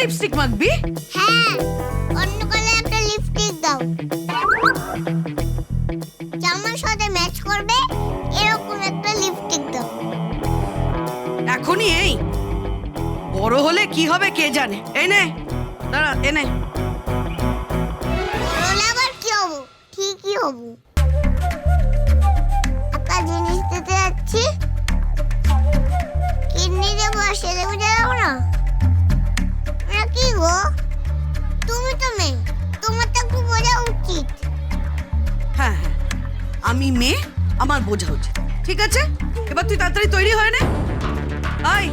Lipstick মাখবি? হ্যাঁ, অন্য colour একটা লিপস্টিক দাও, জামার সাথে ম্যাচ করবে এরকম একটা লিপস্টিক দাও। এখনই? এই বড় হলে কি হবে কে জানে। এই নে, দাঁড়া, এনে। বড় হলে আবার কি হবো? ঠিকই হবো। একটা জিনিস দিতে যাচ্ছি, কিডনি দেবো, সেরে বুঝে যাবো না। কি গো, তুমি তো মেয়ে, তোমার তো একটু বোঝা উচিত। হ্যাঁ হ্যাঁ, আমি মেয়ে, আমার বোঝা উচিত। ঠিক আছে, এবার তুই তাড়াতাড়ি তৈরি হয়ে নে। আয়,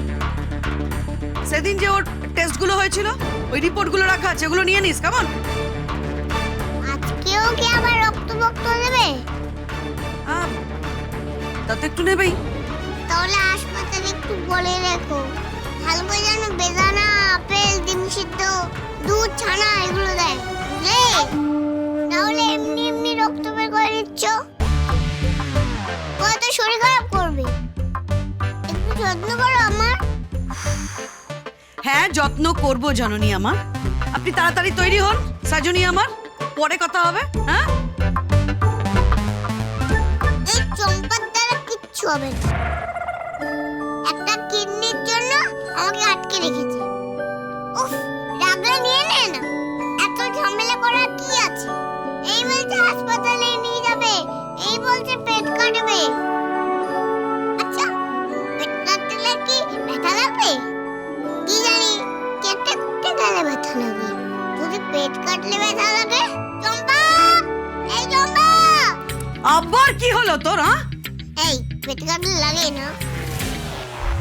সেদিন যে ওর টেস্টগুলো হয়েছিল ওই রিপোর্টগুলো রাখা আছে, ওগুলো নিয়ে নিস। কেমন? আজকেও কি আবার রক্ত দেবে? তা তো একটু নেবেই। তাহলে হাসপাতালে একটু বলে রেখো, ভালো করে যেন বেদানা, আপেল, ডিম সিদ্ধ, দুধ, ছানা এগুলো দেয়, বুঝলে? নাহলে এমনি এমনি রক্ত বের করে নিচ্ছ, তো শরীর খারাপ করবে। একটু যত্ন করো আমার। হ্যাঁ, যত্ন করব জননী আমার। আপনি তাড়াতাড়ি তৈরি হন সাজনী আমার, পরে কথা হবে। হ্যাঁ, এই চম্পার দ্বারা কিচ্ছু হবে না। একটা কিডনির জন্য আমাকে আটকে রেখেছে। উফ, রাগলে নিয়ে নে না, এত ঝামেলা করার কি আছে? এই বলছে হাসপাতালে নিয়ে যাবে, এই বলছে পেট কাটবে। আচ্ছা, পেট কাটলে কি ব্যথা লাগবে? কি জানি, কেটে কুটে গেলে ব্যথা লাগে। যদি পেট কাটলে ব্যথা লাগে, চম্পা, এই চম্পা। আবার কি হলো তোর? হ্যাঁ, এই পেট কাটলে লাগে না?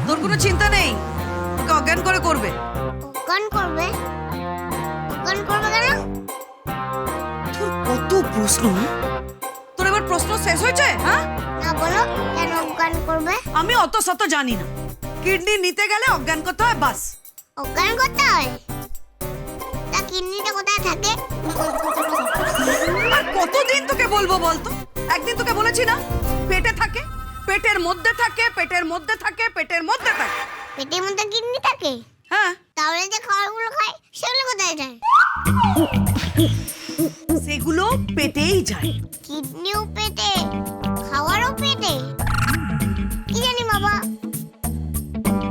তোর কোনো চিন্তা নেই, ওকে অজ্ঞান করে করবে। অজ্ঞান করবে? অজ্ঞান করবে কেন? তোর কত প্রশ্ন! তোর এবার প্রশ্ন শেষ হয়েছে? হ্যাঁ, না, বলো কেন অজ্ঞান করবে? আমি অত শত জানি না। কিডনি নিতে গেলে অজ্ঞান করতে হয়, বাস। অজ্ঞান করতে হয়? তা কিডনিটা কোথায় থাকে? আর কতদিন তোকে বলবো বলতো? একদিন তোকে বলেছি না, পেটে থাকে, পেটের মধ্যে থাকে, পেটের মধ্যে থাকে, পেটের মধ্যে থাকে। পেটের মধ্যে কিডনি থাকে? হ্যাঁ, তাহলে যে খাবারগুলো খায় সেগুলো কোথায় যায়? সেগুলো পেটেই যায়। কিডনিও পেটে, খাওয়ারও পেটে? কি জানি বাবা,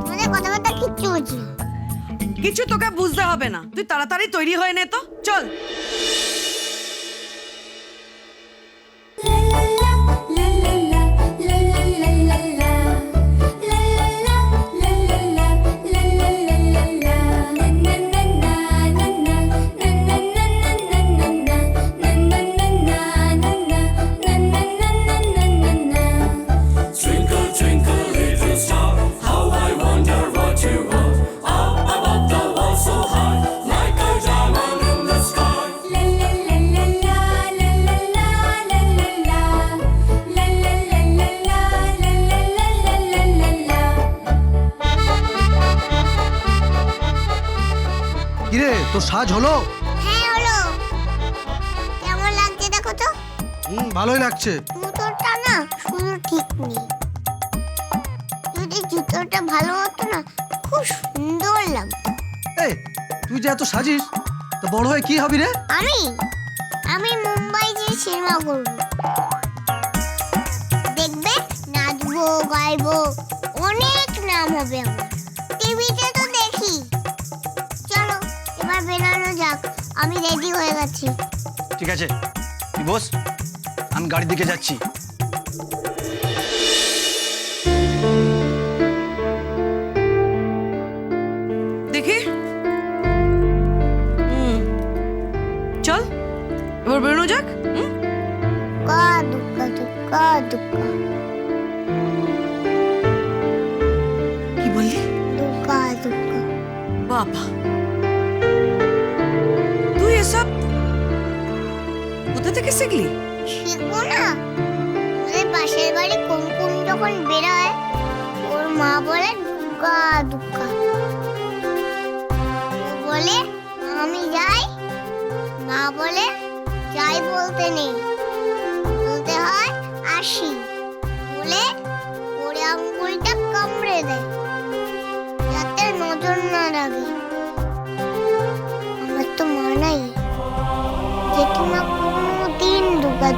তোমাদের কথাবার্তা কিচ্ছু বুঝি না। কিছু তোকে বুঝতে হবে না, তুই তাড়াতাড়ি তৈরি হয়ে নে তো, চল। কিরে, তোর সাজ হলো? হ্যাঁ হলো। কেমন লাগছে দেখো তো? ভালোই লাগছে। জুতোটা না শুধু ঠিক নেই, যদি জুতোটা ভালো হতো না খুব সুন্দর লাগতো। এই, তুই যে এত সাজিস, তো বড় হয়ে কি হবি রে? আমি আমি মুম্বাই যে সিনেমা করব, দেখবে নাচবো, গাইবো, অনেক নাম হবে আমার। টিভিতে তো দেখি। চলো এবার বেরানো যাক, আমি রেডি হয়ে গেছি। ঠিক আছে, তুই বস, আমি গাড়ির দিকে যাচ্ছি। দেখি। চল এবার বেরোনো যাক। কা দুক্কা দুক্কা দুক্কা। কি বললি? দুক্কা দুক্কা। বাবা, তুই এসব কোথা থেকে শিখলি? শিখবো না, আমাদের পাশের বাড়ি কুমকুম যখন বেরোয় ওর মা বলে দুক্কা দুক্কা। ও বলে আমি যাই, মা বলে যাই বলতে নেই, বলতে হয় আসি, বলে ওরে আঙ্গুলটা কামড়ে দেয় যাতে নজর না লাগে।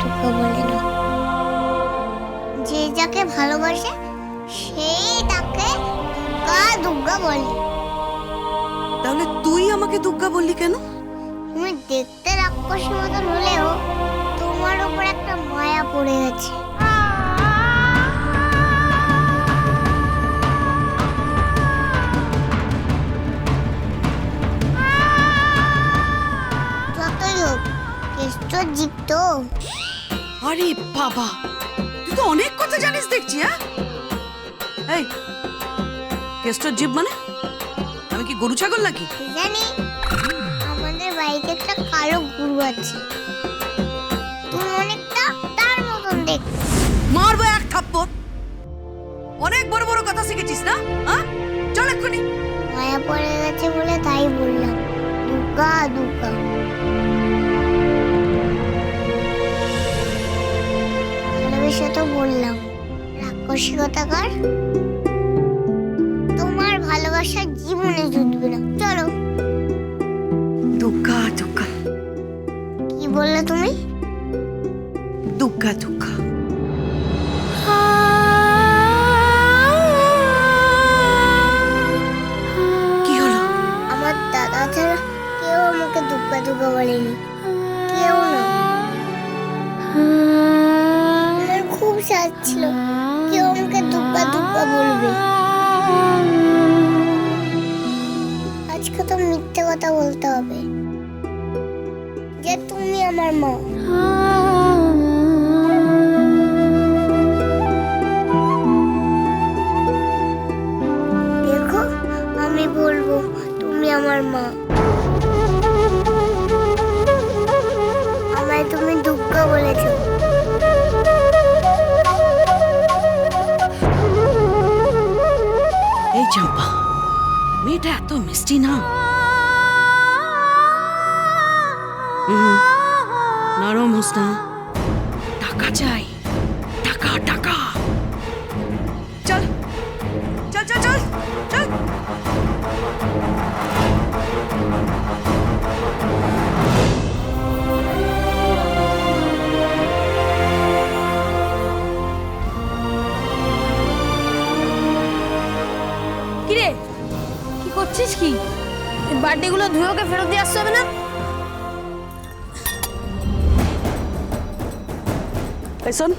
দুর্গা বলে না। যে যাকে ভালোবাসে সেই তাকে দুর্গা দুর্গা বলে। তাহলে তুই আমাকে দুর্গা বললি কেন? তুমি দেখতে রাক্ষসী মতন হলেও তোমার উপর একটা মায়া পড়ে গেছে। যতই হোক কেষ্ট জীব তো। আরে বাবা, তুই তো অনেক কথা জানিস দেখছি। হ্যাঁ, এই কেষ্টর জীব মানে আমি কি গরু ছাগল নাকি? কি জানি, আমাদের বাড়িতে একটা কালো গরু আছে, তুমি অনেকটা তার মতন দেখতে। মারবো এক থাপ্পড়। অনেক বড় বড় কথা শিখেছিস না? হ্যাঁ, চল এক্ষুনি। মায়া পড়ে গেছে বলে তাই বললাম দুর্গা দুর্গা। ভালোবেসে তো বললাম, রাক্ষসী কথাকার। তোমার ভালোবাসা জীবনে জুটবে না। চলো। দুর্গা দুর্গা। কি বললে তুমি? দুর্গা দুর্গা। কি হলো? আমার দাদা ছাড়া কেউ আমাকে দুর্গা দুর্গা বলেনি, কেউ না। আমার খুব সাজ ছিল কেউ আমাকে দুর্গা দুর্গা বলবে। আজকে তো মিথ্যে কথা বলতে হবে যে তুমি আমার মা। দেখো, আমি বলবো তুমি আমার মা। আমায় তুমি দুর্গা বলেছো। এই চম্পা, মেয়েটা এত মিষ্টি না। নরম হোস না। টাকা চাই, টাকা টাকা। চল চল চল চল চল। কিরে, কি করছিস? কি বার্থডেগুলো ধুয়ে ওকে ফেরত দিয়ে আসতে হবে না? এই শোন,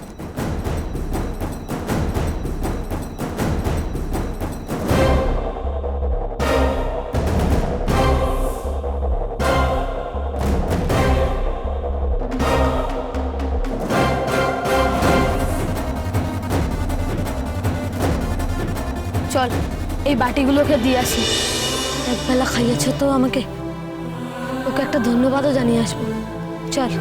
চল এই বাটিগুলোকে দিয়ে আসি। একবেলা খাইয়েছ তো আমাকে, ওকে একটা ধন্যবাদও জানিয়ে আসবো। চল।